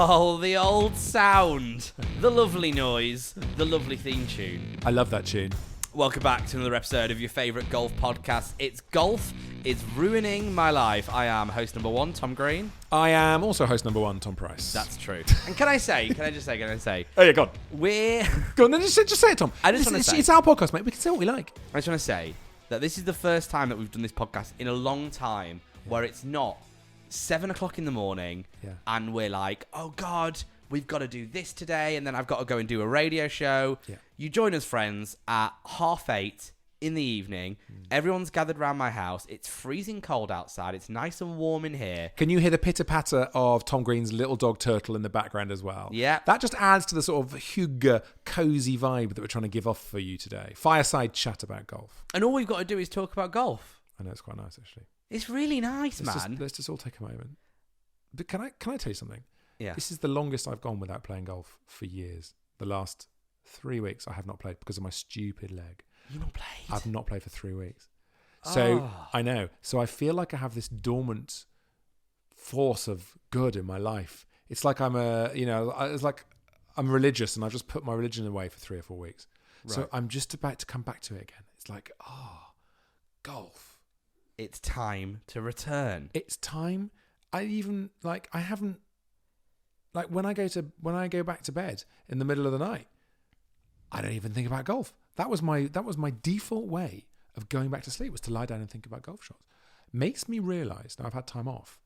Oh, the old sound, the lovely noise, the lovely theme tune. I love that tune. Welcome back to another episode of your favourite golf podcast. It's golf. It's ruining my life. I am host number one, Tom Green. I am also host number one, Tom Price. That's true. And can I say? Oh yeah, go on. We're... Go on, just say it, Tom. I just want to say... It's our podcast, mate. We can say what we like. I just want to say that this is the first time that we've done this podcast in a long time where it's not 7 o'clock in the morning and we're like, oh God, we've got to do this today and then I've got to go and do a radio show. Yeah. You join us, friends, at 8:30 in the evening. Everyone's gathered around my house. It's freezing cold outside. It's nice and warm in here. Can you hear the pitter-patter of Tom Green's little dog Turtle in the background as well? Yeah. That just adds to the sort of hygge, cosy vibe that we're trying to give off for you today. Fireside chat about golf. And all we've got to do is talk about golf. I know, it's quite nice, actually. It's really nice, man. Let's just all take a moment. But can I tell you something? Yeah. This is the longest I've gone without playing golf for years. The last 3 weeks I have not played because of my stupid leg. You've not played? I've not played for 3 weeks. So I know. So I feel like I have this dormant force of good in my life. It's like I'm religious and I've just put my religion away for 3 or 4 weeks. Right. So I'm just about to come back to it again. It's like, golf. It's time to return. It's time. When I go back to bed in the middle of the night, I don't even think about golf. That was my default way of going back to sleep, was to lie down and think about golf shots. Makes me realise, now I've had time off,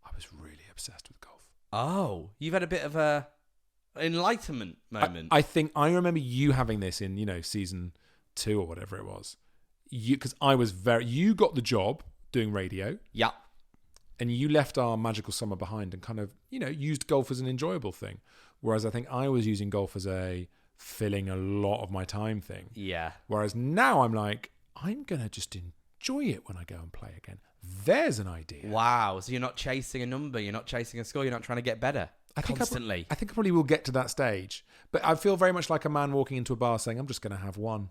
I was really obsessed with golf. Oh, you've had a bit of a enlightenment moment. I think I remember you having this in, season 2 or whatever it was. Because you got the job doing radio. Yeah. And you left our magical summer behind and kind of, used golf as an enjoyable thing. Whereas I think I was using golf as a filling a lot of my time thing. Yeah. Whereas now I'm like, I'm going to just enjoy it when I go and play again. There's an idea. Wow. So you're not chasing a number. You're not chasing a score. You're not trying to get better constantly. I think I probably will get to that stage. But I feel very much like a man walking into a bar saying, I'm just going to have one.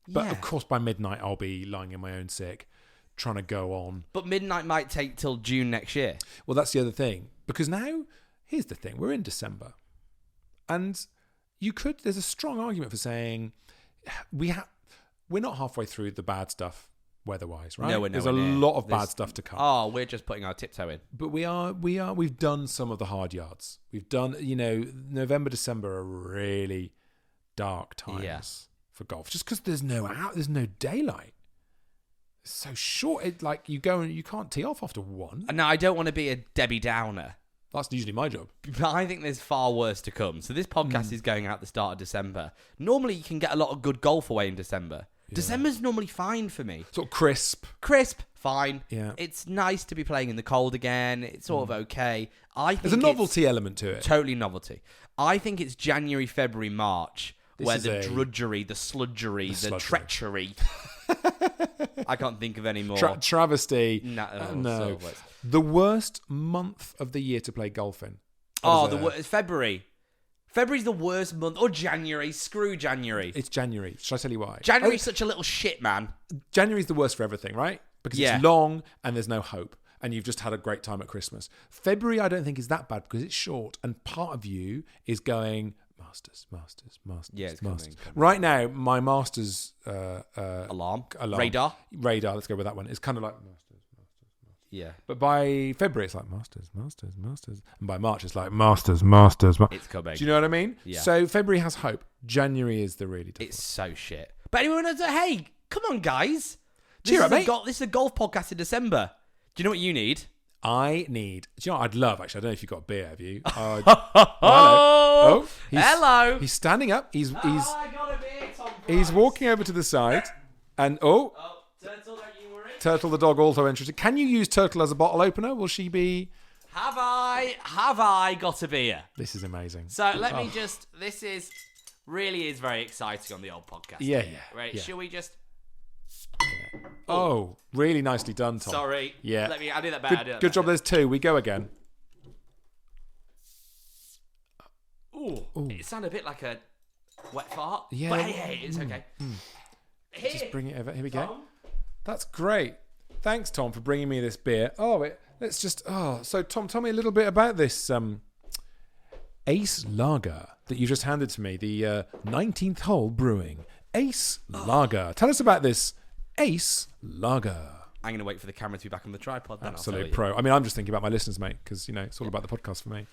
But of course, by midnight, I'll be lying in my own sick, trying to go on. But midnight might take till June next year. Well, that's the other thing. Because now, here's the thing. We're in December. And there's a strong argument for saying we're not halfway through the bad stuff weather-wise, right? No, there's a lot of bad stuff to come. Oh, we're just putting our tiptoe in. But we've done some of the hard yards. We've done, November, December are really dark times. For golf, just because there's no daylight. It's so short. You go and you can't tee off after 1. Now, I don't want to be a Debbie Downer. That's usually my job. But I think there's far worse to come. So this podcast is going out at the start of December. Normally, you can get a lot of good golf away in December. Yeah. December's normally fine for me. Sort of crisp, fine. Yeah, it's nice to be playing in the cold again. It's sort of okay. There's a novelty element to it. Totally novelty. I think it's January, February, March. Where the drudgery, the sludgery, the treachery. I can't think of any more. Travesty. No. The worst month of the year to play golf in. February. February's the worst month. Or January. Screw January. It's January. Shall I tell you why? January's such a little shit, man. January's the worst for everything, right? Because it's long and there's no hope. And you've just had a great time at Christmas. February, I don't think is that bad because it's short. And part of you is going... Masters. Yeah, it's Masters. Coming. Right now, my Masters alarm. Radar. Let's go with that one. It's kind of like Masters. Yeah. But by February, it's like Masters. And by March, it's like Masters. It's coming. Do you know what I mean? Yeah. So February has hope. January is the really difficult. It's so shit. But anyone knows, hey, come on, guys. Cheer up, mate. This is a golf podcast in December. Do you know what you need? Do you know what I'd love, actually? I don't know if you've got a beer, have you? Hello. Hello. He's standing up. I got a beer, Tom Price. He's walking over to the side. And, Turtle, don't you worry. Turtle the dog also interested. Can you use Turtle as a bottle opener? Will she be... Have I got a beer? This is amazing. So let me just... This is very exciting on the old podcast. Yeah. Right, yeah. Shall we just... Oh, really nicely done, Tom. Sorry. Yeah. I do that better. Good job. There's 2. We go again. Ooh. It sounded a bit like a wet fart. Yeah. But hey, it's okay. Here. Just bring it over. Here we Tom. go. That's great. Thanks, Tom, for bringing me this beer. So Tom, tell me a little bit about this Ace Lager that you just handed to me, the 19th hole brewing Ace Lager. Tell us about this Ace Lager. I'm going to wait for the camera to be back on the tripod. Then Absolute pro. I mean, I'm just thinking about my listeners, mate, because, it's all about the podcast for me.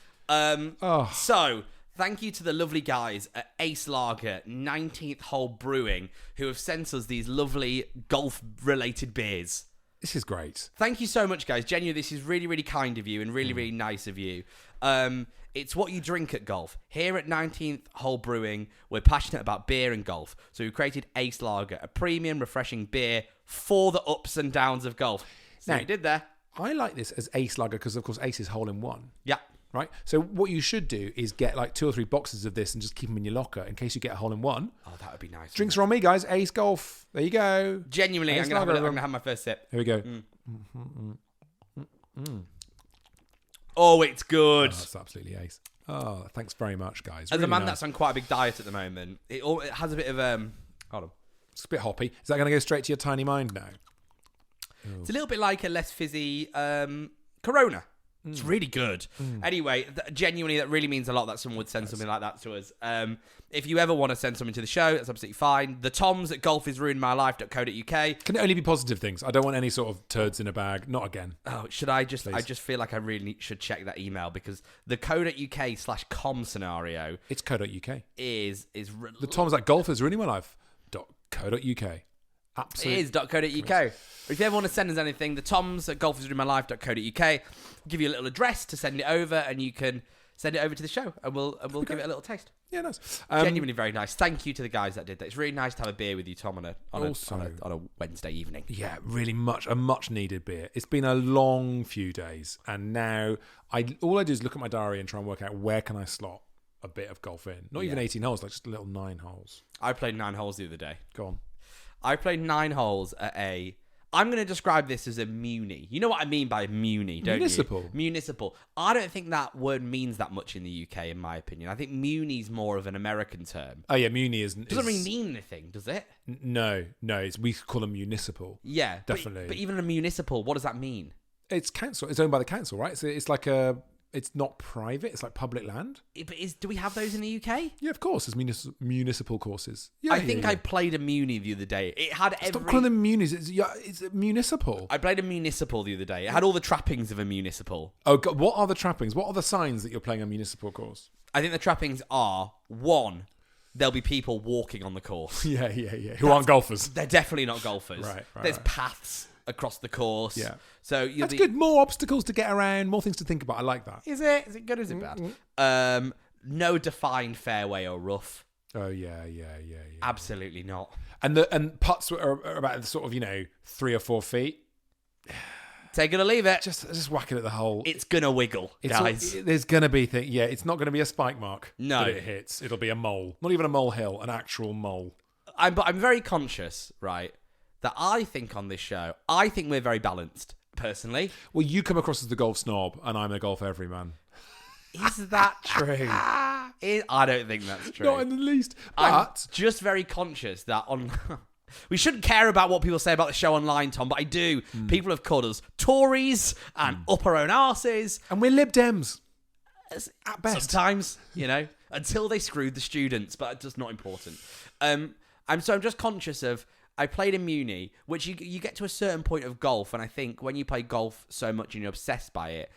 So, thank you to the lovely guys at Ace Lager, 19th Hole Brewing, who have sent us these lovely golf-related beers. This is great. Thank you so much, guys. Genuinely, this is really, really kind of you and really, really nice of you. It's what you drink at golf. Here at 19th Hole Brewing, we're passionate about beer and golf. So we've created Ace Lager, a premium, refreshing beer for the ups and downs of golf. So Now, you did there. I like this as Ace Lager because, of course, Ace is hole in one. Yeah. Right? So what you should do is get like 2 or 3 boxes of this and just keep them in your locker in case you get a hole in one. Oh, that would be nice. Drinks are on me, guys. Ace Golf. There you go. Genuinely, I'm going to have my first sip. Here we go. Oh, it's good. Oh, that's absolutely ace. Oh, thanks very much, guys. As a Really man nice. that's on quite a big diet at the moment, it has a bit of hold on. It's a bit hoppy. Is that going to go straight to your tiny mind now? It's a little bit like a less fizzy Corona. It's really good. Anyway, genuinely, that really means a lot that someone would send something like that to us. If you ever want to send something to the show, that's absolutely fine. The Toms at golfisruinedmylife.co.uk. Can it only be positive things? I don't want any sort of turds in a bag. Not again. Oh, should I just? Please. I just feel like I really should check that email because the co.uk/com scenario It's co.uk. is The Tom's at golfisruinedmylife.co.uk. Absolutely. It is .co.uk. If you ever want to send us anything, the Toms at golfisruinedmylife.co.uk. We'll give you a little address to send it over, and you can send it over to the show, and we'll give it a little taste. Yeah, nice. Genuinely very nice. Thank you to the guys that did that. It's really nice to have a beer with you, Tom, on a Wednesday evening. Yeah, really a much needed beer. It's been a long few days, and now all I do is look at my diary and try and work out where can I slot a bit of golf in. Not even 18 holes, like just a little 9 holes. I played 9 holes the other day. Go on. I played 9 holes at I'm going to describe this as a Muni. You know what I mean by Muni, don't Municipal. you? Municipal. I don't think that word means that much in the UK, in my opinion. I think Muni's more of an American term. Oh, yeah, Muni isn't. Doesn't really mean anything, does it? No. We call them municipal. Yeah. Definitely. But even a municipal, what does that mean? It's council. It's owned by the council, right? So it's like it's not private. It's like public land. But do we have those in the UK? Yeah, of course. There's municipal courses. Yeah, I think I played a Muni the other day. It had Stop calling them munis. It's municipal. I played a municipal the other day. It had all the trappings of a municipal. Oh, God, what are the trappings? What are the signs that you're playing a municipal course? I think the trappings are, 1, there'll be people walking on the course. Yeah. Who aren't golfers. They're definitely not golfers. Right. There's paths across the course. Yeah. So that's good. More obstacles to get around, more things to think about. I like that. Is it? Is it good or is it bad? No defined fairway or rough. Oh, yeah. Absolutely not. And putts are about sort of, 3 or 4 feet. Take it or leave it. Just whack it at the hole. It's going to wiggle, guys. There's going to be things. Yeah, it's not going to be a spike mark. No. That it hits. It'll be a mole. Not even a molehill, an actual mole. But I'm very conscious, right, that I think on this show, I think we're very balanced, personally. Well, you come across as the golf snob, and I'm a golf everyman. Is that true? I don't think that's true. Not in the least. I'm But just very conscious that we shouldn't care about what people say about the show online, Tom, but I do. People have called us Tories and up our own arses. and we're Lib Dems. At best. Sometimes, until they screwed the students, but it's just not important. I'm just conscious of, I played in Muni, which you get to a certain point of golf, and I think when you play golf so much and you're obsessed by it,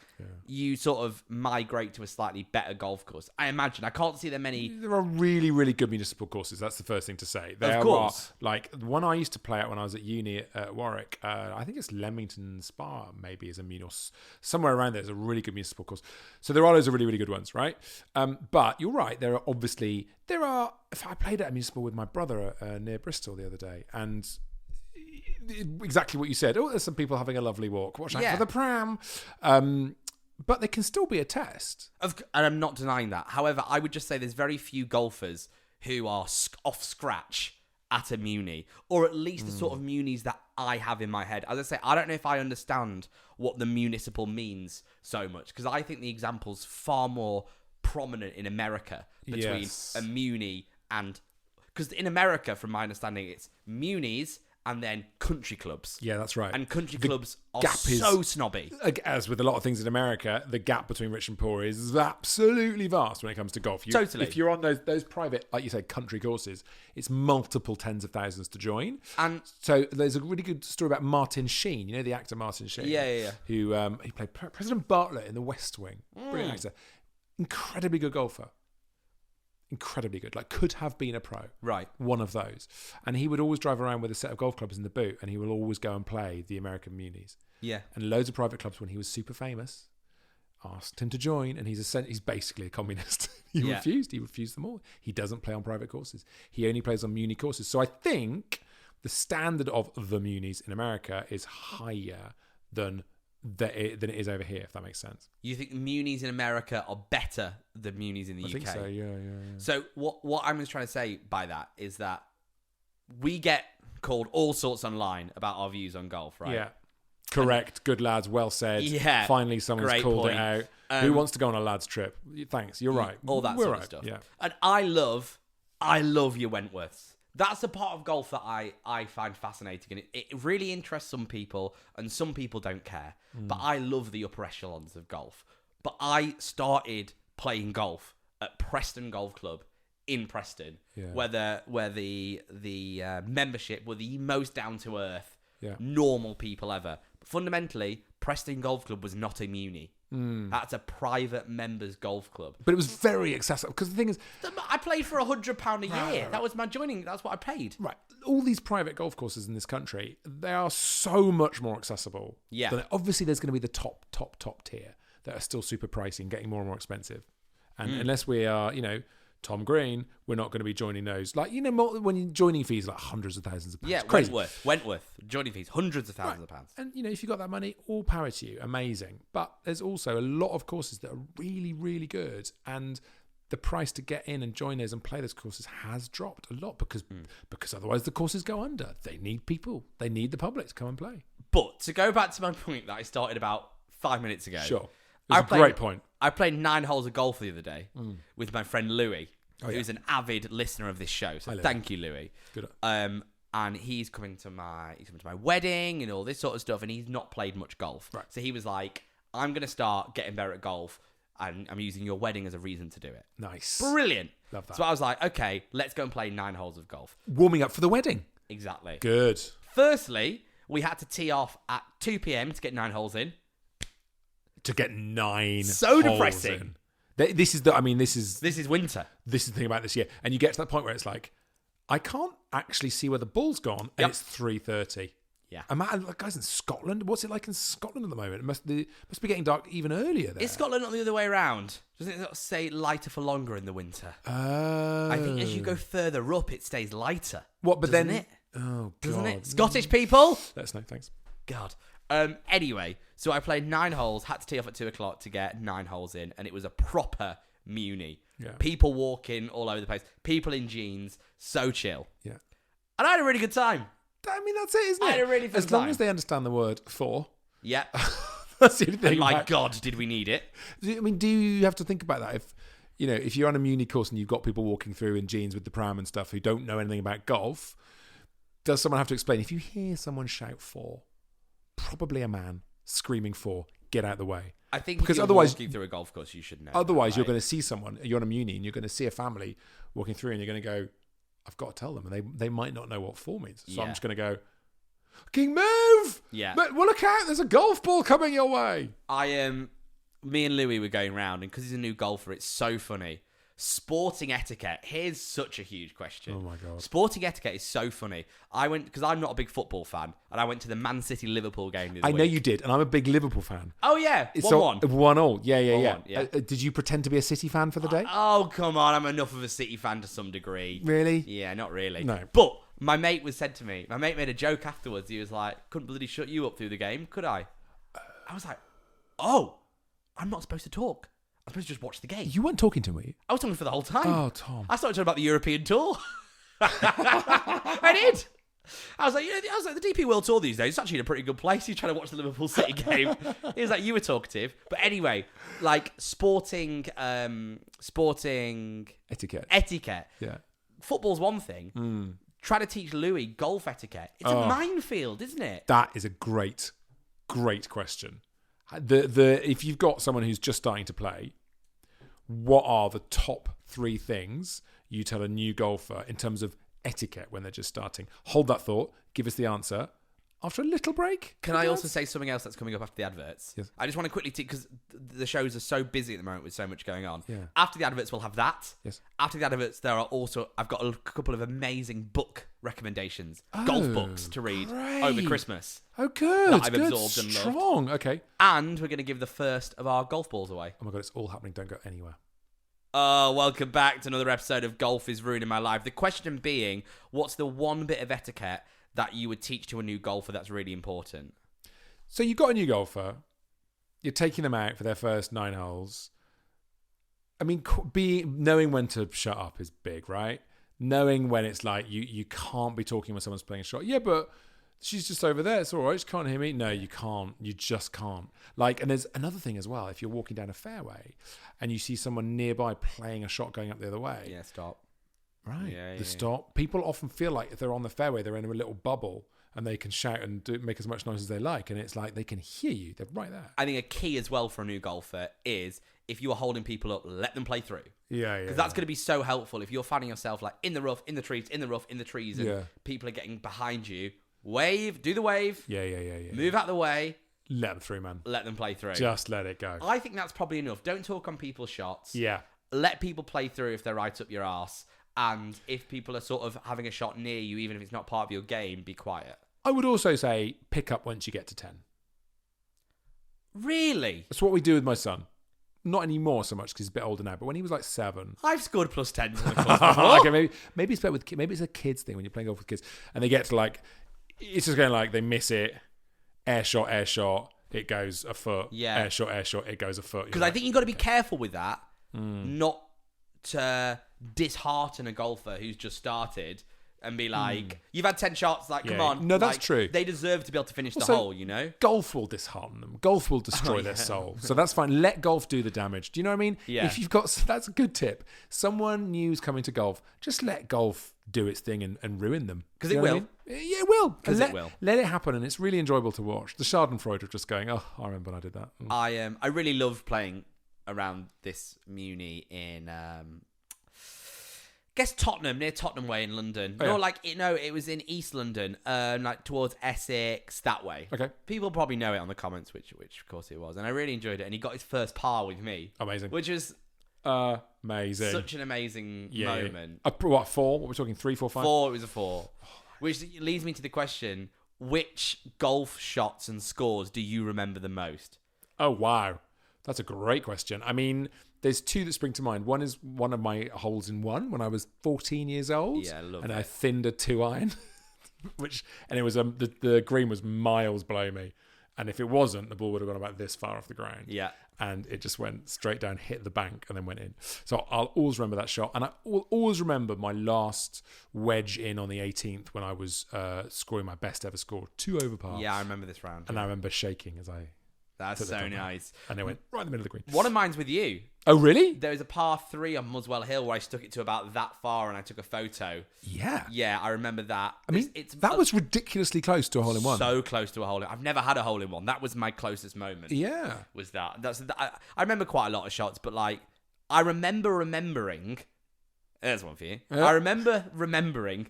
you sort of migrate to a slightly better golf course. I imagine. I can't see there many. There are really, really good municipal courses. That's the first thing to say. Of course. Like the one I used to play at when I was at uni at Warwick. I think it's Leamington Spa, maybe, is a muni, or somewhere around there is a really good municipal course. So there are loads of really, really good ones, right? But you're right. There are. If I played at a municipal with my brother near Bristol the other day, and exactly what you said. Oh, there's some people having a lovely walk. Watch out for the pram. But there can still be a test. And I'm not denying that. However, I would just say there's very few golfers who are off scratch at a Muni, or at least the sort of Munis that I have in my head. As I say, I don't know if I understand what the municipal means so much, because I think the example's far more prominent in America between a Muni and... Because in America, from my understanding, it's Munis and then country clubs. Yeah, that's right. And country clubs are gap so snobby. As with a lot of things in America, the gap between rich and poor is absolutely vast when it comes to golf. Totally. If you're on those private, like you say, country courses, it's multiple tens of thousands to join. And so there's a really good story about Martin Sheen. You know the actor Martin Sheen? Yeah. Who he played President Bartlett in The West Wing. Brilliant actor. Incredibly good golfer. Incredibly good, like could have been a pro, right? One of those, and he would always drive around with a set of golf clubs in the boot, and he will always go and play the American Munis. Yeah, and loads of private clubs when he was super famous asked him to join, and he's basically a communist. He refused them all. He doesn't play on private courses. He only plays on Muni courses. So I think the standard of the Munis in America is higher than it is over here, if that makes sense. You think Munis in America are better than Munis in the UK? I think so, yeah. So what I'm just trying to say by that is that we get called all sorts online about our views on golf, right? Yeah. Correct. Good lads. Well said. Yeah. Finally, someone's called point. it out. Who wants to go on a lads trip? Thanks. You're right. All that sort of stuff. Yeah. And I love your Wentworths. That's a part of golf that I find fascinating, and it really interests some people, and some people don't care. But I love the upper echelons of golf. But I started playing golf at Preston Golf Club in Preston, where the membership were the most down to earth, normal people ever. But fundamentally, Preston Golf Club was not a Muni. That's a private members golf club, but it was very accessible because the thing is, I played for £100 a year. Right. That was my joining. That's what I paid. Right. All these private golf courses in this country, they are so much more accessible. Yeah. That obviously, there's going to be the top tier that are still super pricey and getting more and more expensive. And unless we are, Tom Green, we're not going to be joining those. Like, when joining fees are like hundreds of thousands of pounds. Yeah, crazy. Wentworth, joining fees, hundreds of thousands of pounds. And, if you got that money, all power to you. Amazing. But there's also a lot of courses that are really, really good. And the price to get in and join those and play those courses has dropped a lot because otherwise the courses go under. They need people. They need the public to come and play. But to go back to my point that I started about 5 minutes ago. Sure. It's a great point. I played 9 holes of golf the other day with my friend Louis, who's an avid listener of this show. So thank you, Louis. Good. And he's coming to my wedding and all this sort of stuff, and he's not played much golf. Right. So he was like, I'm going to start getting better at golf, and I'm using your wedding as a reason to do it. Nice. Brilliant. Love that. So I was like, okay, let's go and play 9 holes of golf. Warming up for the wedding. Exactly. Good. Firstly, we had to tee off at 2 p.m. to get 9 holes in. To get 9 so holes depressing. In. This is winter. This is the thing about this year. And you get to that point where it's like, I can't actually see where the ball's gone, and it's 3:30. Yeah. Like guys in Scotland, what's it like in Scotland at the moment? It must be getting dark even earlier there. Is Scotland not the other way around? Doesn't it say lighter for longer in the winter? I think as you go further up, it stays lighter. What? But doesn't then, it? Oh, God. Doesn't it? Scottish people? Let us know, thanks. God. Anyway, so I played 9 holes, had to tee off at 2 o'clock to get 9 holes in, and it was a proper Muni. Yeah. People walking all over the place, people in jeans, so chill. Yeah. And I had a really good time. I mean, that's it, isn't it? I had a really fun As long time. as they understand the word for. Yeah. That's the only thing. And my God, did we need it? I mean, do you have to think about that? If you're on a Muni course and you've got people walking through in jeans with the pram and stuff who don't know anything about golf, does someone have to explain? If you hear someone shout for, probably a man screaming for, get out of the way. I think because if you're otherwise, walking through a golf course, you should know. Otherwise, that, you're going to see someone, you're on a Muni, and you're going to see a family walking through, and you're going to go, I've got to tell them, and they might not know what for means. So I'm just going to go, King, move! Yeah. Well, look out, there's a golf ball coming your way. Me and Louis were going round, and because he's a new golfer, it's so funny. Sporting etiquette. Here's such a huge question. Oh my God. Sporting etiquette is so funny. I went, because I'm not a big football fan, and I went to the Man City Liverpool game the other I week. know you did, and I'm a big Liverpool fan. Oh yeah, 1-1. 1-1. Yeah. 1-1, yeah. Did you pretend to be a City fan for the day? Oh come on, I'm enough of a City fan to some degree. Really? Yeah, not really. No. But my mate made a joke afterwards. He was like, couldn't bloody shut you up through the game, could I? I was like, oh, I'm not supposed to talk. I'm supposed to just watch the game. You weren't talking to me. I was talking for the whole time. Oh, Tom. I started talking about the European tour. I did. I was like, the DP World Tour these days, it's actually in a pretty good place. He's trying to watch the Liverpool City game. He was like, you were talkative. But anyway, like sporting etiquette. Etiquette. Yeah. Football's one thing. try to teach Louis golf etiquette. It's a minefield, isn't it? That is a great question. If you've got someone who's just starting to play, what are the top 3 things you tell a new golfer in terms of etiquette when they're just starting? Hold that thought. Give us the answer after a little break. Can I also say something else that's coming up after the adverts? Yes. I just want to quickly, because the shows are so busy at the moment with so much going on. Yeah. After the adverts, we'll have that. Yes. After the adverts, I've got a couple of amazing book recommendations, golf books to read over Christmas. Oh, good. That I've absorbed and loved. Strong. Okay. And we're going to give the first of our golf balls away. Oh my God, it's all happening. Don't go anywhere. Oh, welcome back to another episode of Golf is Ruining My Life. The question being, what's the one bit of etiquette that you would teach to a new golfer that's really important? So you've got a new golfer. You're taking them out for their first 9 holes. I mean, knowing when to shut up is big, right? Knowing when it's like you can't be talking when someone's playing a shot. Yeah, but she's just over there. It's all right. She can't hear me. No, you can't. You just can't. Like, and there's another thing as well. If you're walking down a fairway and you see someone nearby playing a shot going up the other way. Yeah, stop. Right. Yeah, the stop. People often feel like if they're on the fairway, they're in a little bubble and they can shout and make as much noise as they like. And it's like they can hear you. They're right there. I think a key as well for a new golfer is if you are holding people up, let them play through. Yeah. Because that's going to be so helpful. If you're finding yourself like in the rough, in the trees, in the rough, in the trees, and people are getting behind you, wave, do the wave. Yeah. Move out the way. Let them through, man. Let them play through. Just let it go. I think that's probably enough. Don't talk on people's shots. Yeah. Let people play through if they're right up your arse. And if people are sort of having a shot near you, even if it's not part of your game, be quiet. I would also say pick up once you get to 10. Really? That's what we do with my son. Not anymore so much because he's a bit older now, but when he was like 7. I've scored plus 10s in the course before. Okay, maybe it's better with maybe it's a kids thing when you're playing golf with kids and they get to like, it's just going like they miss it, air shot, it goes a foot. Yeah. Air shot, it goes a foot. Because I think you've got to be careful with that, not to dishearten a golfer who's just started and be like, you've had 10 shots, like, come on. No, that's like, true. They deserve to be able to finish Also, the hole, you know? Golf will dishearten them. Golf will destroy their soul. So that's fine. Let golf do the damage. Do you know what I mean? Yeah. If you've got, that's a good tip. Someone new's coming to golf, just let golf do its thing and ruin them. Because it will. I mean? Yeah, it will. Because it will. Let it happen, and it's really enjoyable to watch. The Schadenfreude of just going, oh, I remember when I did that. I really love playing around this Muni in guess Tottenham, near Tottenham Way in London. It was in East London, like towards Essex, that way. Okay. People probably know it on the comments, which of course it was, and I really enjoyed it. And he got his first par with me. Amazing. Which was amazing. such an amazing moment. What, 4? What we're talking, 3, 4, 5? 4. It was a 4. Which leads me to the question: which golf shots and scores do you remember the most? Oh wow, that's a great question. I mean, there's 2 that spring to mind. One is one of my holes in one when I was 14 years old. Yeah, I love and it. I thinned a 2-iron, and it was the green was miles below me, and if it wasn't, the ball would have gone about this far off the ground. Yeah. And it just went straight down, hit the bank, and then went in. So I'll always remember that shot. And I will always remember my last wedge in on the 18th when I was scoring my best ever score, 2 over par. Yeah, I remember this round. And I remember shaking as I... That's so nice. And it went right in the middle of the green. One of mine's with you. Oh, really? There was a par 3 on Muswell Hill where I stuck it to about that far and I took a photo. Yeah. Yeah, I remember that. I mean, that was ridiculously close to a hole-in-one. So close to a hole-in-one. I've never had a hole-in-one. That was my closest moment. Yeah. Was that. I remember quite a lot of shots, but like, I remember remembering... There's one for you. Yeah. I remember remembering,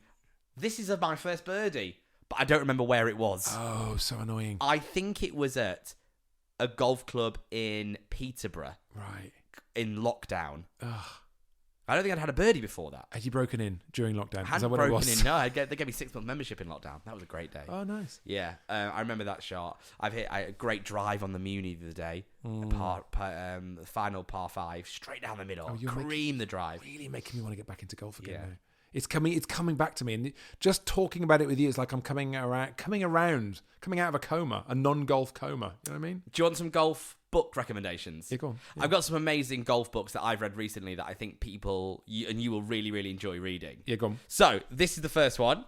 this is my first birdie, but I don't remember where it was. Oh, so annoying. I think it was at a golf club in Peterborough. Right. In lockdown. Ugh. I don't think I'd had a birdie before that. Had you broken in during lockdown? I hadn't broken in. No, they gave me 6 month membership in lockdown. That was a great day. Oh, nice. Yeah, I remember that shot. I've hit a great drive on the Muni the other day. The final par 5, straight down the middle. Cream the drive. Really making me want to get back into golf again. Yeah. It's coming back to me, and just talking about it with you, it's like I'm coming out of a coma, a non-golf coma. You know what I mean? Do you want some golf book recommendations? Yeah, go on. Yeah. I've got some amazing golf books that I've read recently that I think you will really, really enjoy reading. Yeah, go on. So this is the first one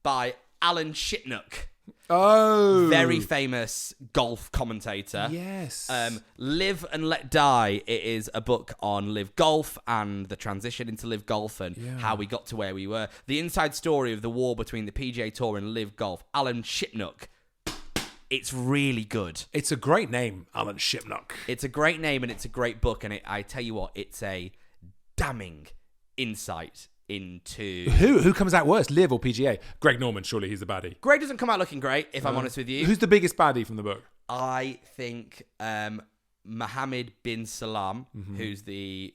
by Alan Shitnook. Oh, very famous golf commentator. Yes. Live and Let Die. It is a book on LIV Golf and the transition into LIV Golf and how we got to where we were. The inside story of the war between the PGA Tour and LIV Golf. Alan Shipnuck. It's really good. It's a great name, Alan Shipnuck. It's a great name and it's a great book. And I tell you what, it's a damning insight into... Who comes out worse, LIV or PGA? Greg Norman, surely he's the baddie. Greg doesn't come out looking great, if I'm honest with you. Who's the biggest baddie from the book? I think Mohammed bin Salam, who's the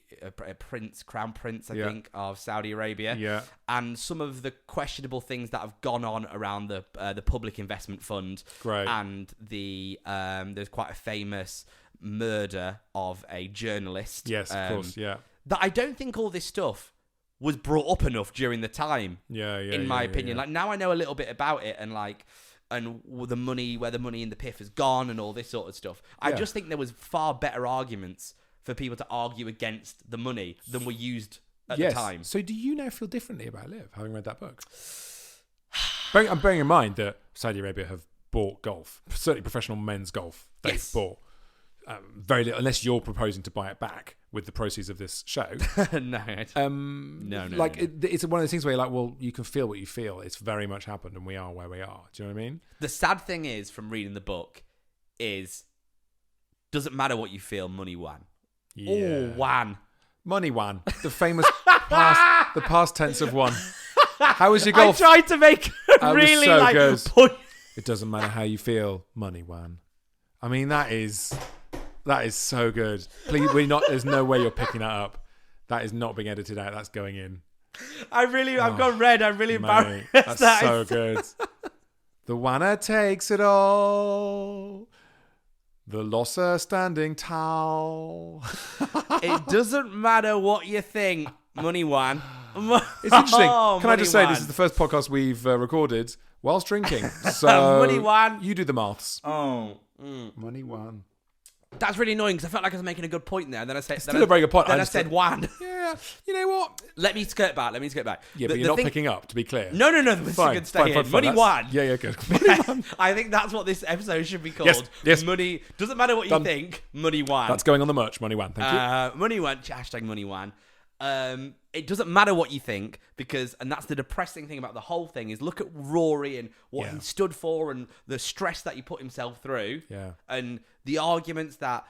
crown prince, I think, of Saudi Arabia. Yeah. And some of the questionable things that have gone on around the public investment fund. Great. And there's quite a famous murder of a journalist. Yes, of course, yeah. That I don't think all this stuff was brought up enough during the time. In my opinion. Yeah. Like, now I know a little bit about it and where the money in the PIF has gone and all this sort of stuff. I just think there was far better arguments for people to argue against the money than were used at the time. So do you now feel differently about LIV, having read that book? I'm bearing in mind that Saudi Arabia have bought golf, certainly professional men's golf. They've bought very little, unless you're proposing to buy it back with the proceeds of this show. No. It's one of those things where you're like, well, you can feel what you feel. It's very much happened and we are where we are. Do you know what I mean? The sad thing is, from reading the book, is doesn't matter what you feel, money won. Yeah. Oh, wan. Money Wan. The famous past tense of one. How was your golf? I tried to make a really good. point. It doesn't matter how you feel, Money Wan. I mean, that is so good. Please, there's no way you're picking that up. That is not being edited out. That's going in. I've gone red. I'm really embarrassed. That's so good. The winner takes it all. The losser standing tall. It doesn't matter what you think, Money Wan. It's interesting. Can I just say, Wan. this is the first podcast we've recorded whilst drinking. So Money Wan. You do the maths. Oh. Money Wan. That's really annoying because I felt like I was making a good point there. And then I said, still a very good point. Then I said Wan. Yeah. You know what? Let me skirt back. Yeah, but you're not picking up, to be clear. No. This fine, can stay in. Money Wan. Yeah, good. I think that's what this episode should be called. Yes. Money. Doesn't matter what you think. Money Wan. That's going on the merch. Money Wan. Thank you. Money Wan. Hashtag Money Wan. It doesn't matter what you think and that's the depressing thing about the whole thing is look at Rory and what he stood for and the stress that he put himself through and the arguments that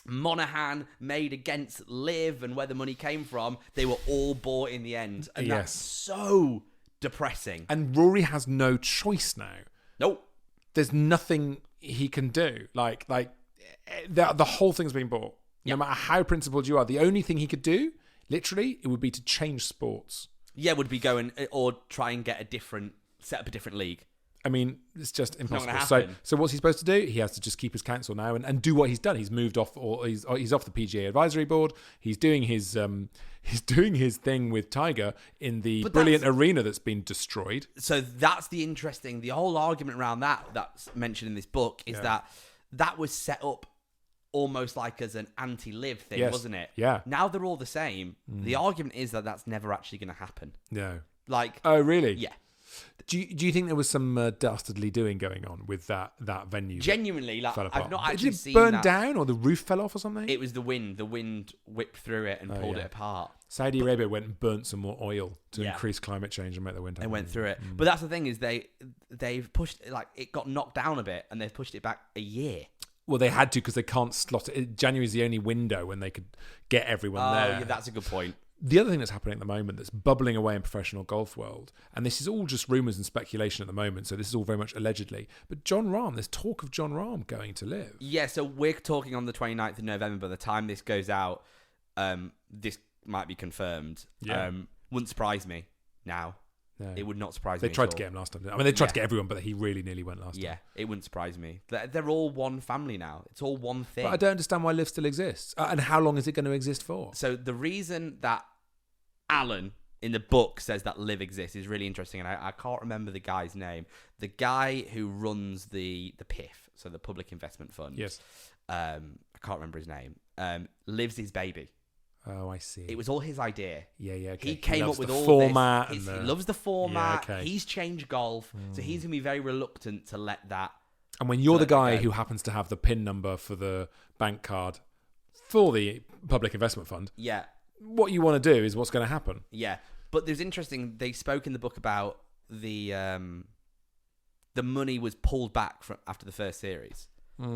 Monahan made against LIV and where the money came from, they were all bought in the end, and that's so depressing. And Rory has no choice now. Nope. There's nothing he can do. Like the whole thing's been bought. No matter how principled you are, the only thing he could do, literally, it would be to change sports. Yeah, would be going or try and set up a different league. I mean, it's just impossible. Not So what's he supposed to do? He has to just keep his counsel now and do what he's done. He's moved off, or he's off the PGA advisory board. He's doing his thing with Tiger in the brilliant arena that's been destroyed. So that's the whole argument around that's mentioned in this book is that was set up almost like as an anti-LIV thing, wasn't it? Yeah. Now they're all the same. The argument is that that's never actually going to happen. No. Oh, really? Yeah. Do you think there was some dastardly doing going on with that venue? Genuinely, I've not actually seen that. Did it burn that. down or the roof fell off or something? It was the wind. The wind whipped through it and pulled it apart. Saudi Arabia went and burnt some more oil to increase climate change and make the wind happen. They went through it. But that's the thing is they've pushed, it got knocked down a bit and they've pushed it back a year. Well, they had to because they can't slot it. January is the only window when they could get everyone there. Yeah, that's a good point. The other thing that's happening at the moment that's bubbling away in professional golf world, and this is all just rumours and speculation at the moment, so this is all very much allegedly, but Jon Rahm, there's talk of Jon Rahm going to LIV. Yeah, so we're talking on the 29th of November. By the time this goes out, this might be confirmed. Yeah. Wouldn't surprise me now. No. It would not surprise me. They tried to get him last time. I mean, they tried to get everyone, but he really nearly went last time. Yeah, it wouldn't surprise me. They're all one family now. It's all one thing. But I don't understand why LIV still exists. And how long is it going to exist for? So the reason that Alan in the book says that LIV exists is really interesting, and I can't remember the guy's name. The guy who runs the PIF, so the Public Investment Fund. Yes. I can't remember his name. LIV's his baby. Oh, I see. It was all his idea. Yeah, okay. He came up with all format this. He loves the format. Yeah, okay. He's changed golf, so he's going to be very reluctant to let that. And when you're the guy who happens to have the PIN number for the bank card for the public investment fund, what you want to do is what's going to happen. Yeah, but there's interesting. They spoke in the book about the money was pulled back from after the first series.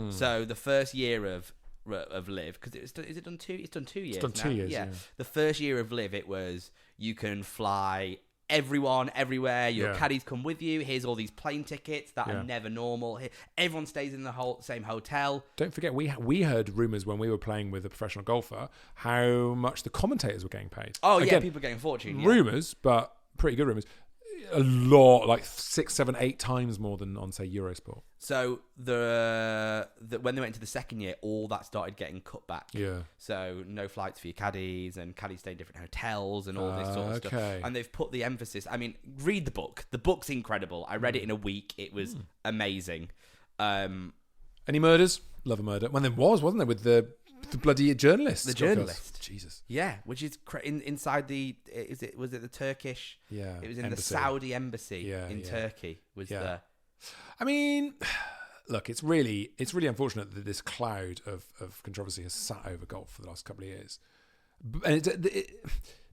So the first year of LIV, because is it done 2? It's done 2 years. It's done 2 years. Yeah. The first year of LIV, it was you can fly everyone everywhere. Your caddies come with you. Here's all these plane tickets that are never normal. Everyone stays in the same hotel. Don't forget, we heard rumours when we were playing with a professional golfer how much the commentators were getting paid. Oh, again, people getting a fortune. Yeah. Rumours, but pretty good rumours. A lot, like 6, 7, 8 times more than on, say, Eurosport. So when they went into the second year, all that started getting cut back. Yeah. So no flights for your caddies, and caddies stay in different hotels and all this sort of stuff. And they've put the emphasis. I mean, read the book. The book's incredible. I read it in a week. It was amazing. Any murders? Love a murder. Well, there wasn't there, with the bloody journalist? The journalist. Jesus. Yeah, which is inside the. Was it the Turkish? Yeah. It was in the Saudi embassy in Turkey. I mean, look, it's really unfortunate that this cloud of controversy has sat over golf for the last couple of years, and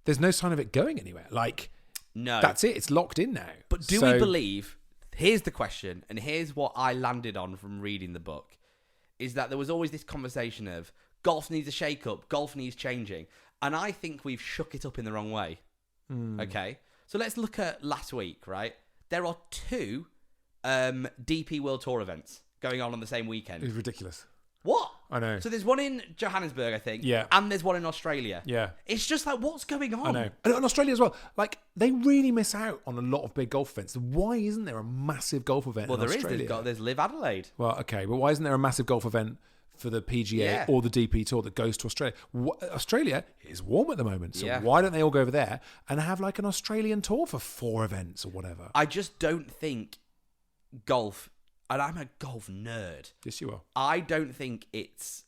there's no sign of it going anywhere. Like, no, that's it. It's locked in now. But do we believe? Here's the question, and here's what I landed on from reading the book: is that there was always this conversation of golf needs a shake-up, golf needs changing, and I think we've shook it up in the wrong way. Okay, so let's look at last week. Right, there are 2 DP World Tour events going on the same weekend. It's ridiculous. What? I know. So there's one in Johannesburg, I think. Yeah. And there's one in Australia. Yeah. It's just like, what's going on? I know. And in Australia as well. Like, they really miss out on a lot of big golf events. Why isn't there a massive golf event in Australia? There's LIV Adelaide. Well, okay. But why isn't there a massive golf event for the PGA or the DP Tour that goes to Australia? Australia is warm at the moment. So why don't they all go over there and have like an Australian tour for 4 events or whatever? I just don't think golf, and I'm a golf nerd. Yes, you are. I don't think it's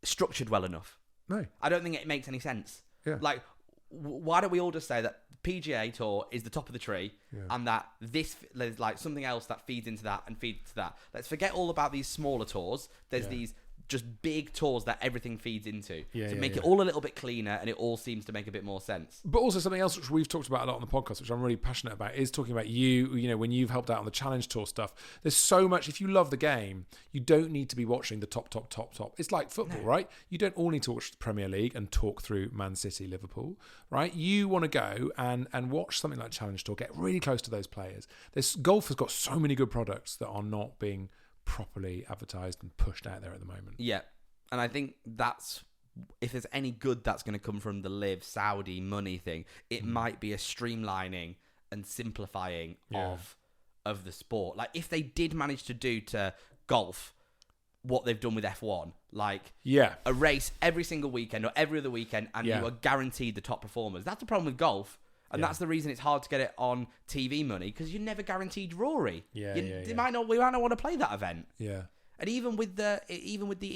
structured well enough. No. I don't think it makes any sense. Yeah. Like, why don't we all just say that PGA Tour is the top of the tree and that there's like something else that feeds into that and feeds to that. Let's forget all about these smaller tours. There's these just big tours that everything feeds into to make it all a little bit cleaner, and it all seems to make a bit more sense. But also something else which we've talked about a lot on the podcast, which I'm really passionate about, is talking about you know, when you've helped out on the Challenge Tour stuff. There's so much. If you love the game, you don't need to be watching the top. It's like football, right? You don't all need to watch the Premier League and talk through Man City, Liverpool, right? You want to go and watch something like Challenge Tour, get really close to those players. Golf has got so many good products that are not being properly advertised and pushed out there at the moment. Yeah, and I think that's, if there's any good that's going to come from the LIV Saudi money thing, it might be a streamlining and simplifying of the sport. Like, if they did manage to do to golf what they've done with F1, like a race every single weekend or every other weekend, and you are guaranteed the top performers. That's the problem with golf. And that's the reason it's hard to get it on TV money, because you're never guaranteed Rory. We might not want to play that event. Yeah. And even with the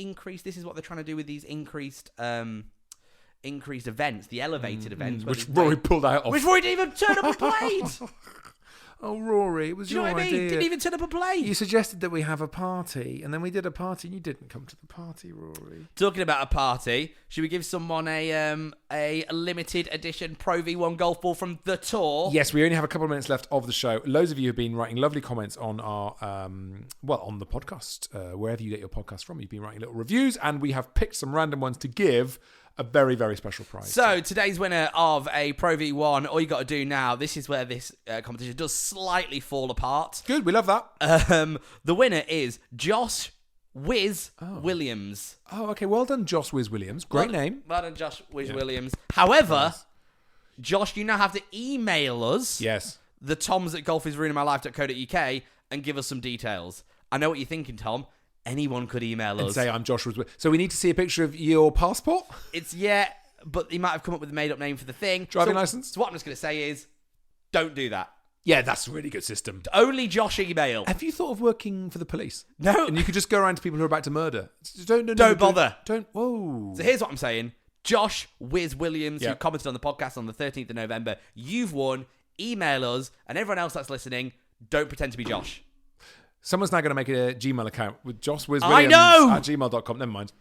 increase, this is what they're trying to do with these increased events, the elevated events, which Rory pulled out of. Which Rory didn't even turn up and played. Oh, Rory, it was your idea. Do you know what I mean? Didn't even turn up and play. You suggested that we have a party, and then we did a party, and you didn't come to the party, Rory. Talking about a party, should we give someone a limited edition Pro V1 golf ball from the tour? Yes, we only have a couple of minutes left of the show. Loads of you have been writing lovely comments on our, on the podcast, wherever you get your podcast from. You've been writing little reviews, and we have picked some random ones to give a very, very special prize. So today's winner of a Pro V1, all you got to do now, this is where this competition does slightly fall apart. Good, we love that. The winner is Josh Wiz Williams. Oh, okay, well done, Josh Wiz Williams. Great name. Well done, Josh Wiz Williams. However, Josh, you now have to email us. Yes. The Toms at golfisruiningmylife.co.uk and give us some details. I know what you're thinking, Tom. Anyone could email us. And say, I'm Josh Wiz Williams. So we need to see a picture of your passport? But he might have come up with a made-up name for the thing. Driving license? So what I'm just going to say is, don't do that. Yeah, that's a really good system. Only Josh email. Have you thought of working for the police? No. And you could just go around to people who are about to murder. Don't bother. Don't. Whoa. So here's what I'm saying. Josh Wiz Williams, who commented on the podcast on the 13th of November. You've won. Email us, and everyone else that's listening, don't pretend to be Josh. Someone's now going to make a Gmail account with Josh Wiz I Williams know! at gmail.com. Never mind.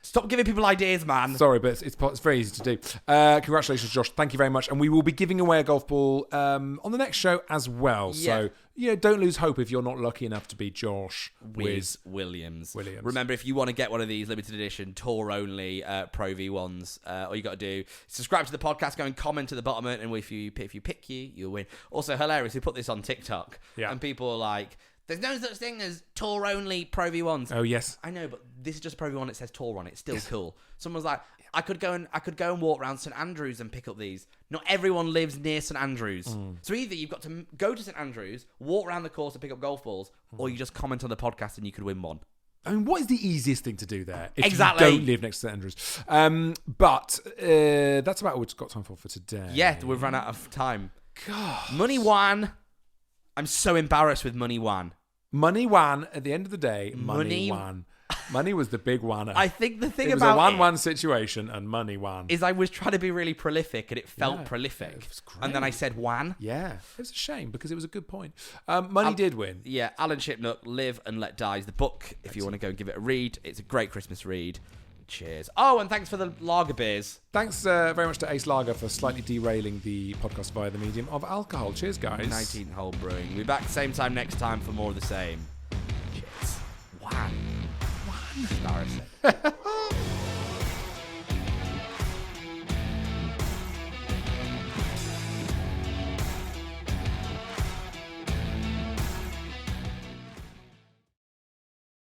Stop giving people ideas, man. Sorry, but it's very easy to do. Congratulations, Josh. Thank you very much. And we will be giving away a golf ball on the next show as well. Yeah. So, don't lose hope if you're not lucky enough to be Josh Wiz Williams. Remember, if you want to get one of these limited edition, tour-only Pro V1s, all you got to do is subscribe to the podcast, go and comment at the bottom, and if you pick you'll win. Also, hilarious, we put this on TikTok, and people are like, there's no such thing as tour-only Pro V1s. Oh, yes. I know, but this is just a Pro V1. It says tour on it. It's still cool. Someone's like, I could go and walk around St Andrews and pick up these. Not everyone lives near St Andrews. So either you've got to go to St Andrews, walk around the course and pick up golf balls, or you just comment on the podcast and you could win one. I mean, what is the easiest thing to do there if Exactly. you don't live next to St Andrews? But that's about all we've got time for today. Yeah, we've run out of time. God. Money Wan. I'm so embarrassed with Money Wan. Money Wan, at the end of the day, Money Wan. Money was the big one. I think the thing it was about a 1-1 situation, and Money Wan. Is I was trying to be really prolific, and it felt prolific. It was great. And then I said Wan. Yeah, it was a shame because it was a good point. Money did win. Yeah, Alan Shipnuck, Live and Let Die is the book. If you want to go and give it a read, it's a great Christmas read. Cheers. Oh, and thanks for the lager beers. Thanks very much to Ace Lager for slightly derailing the podcast via the medium of alcohol. Cheers, guys. 19th Hole Brewing. We'll be back same time next time for more of the same. Cheers. Wan. Embarrassing.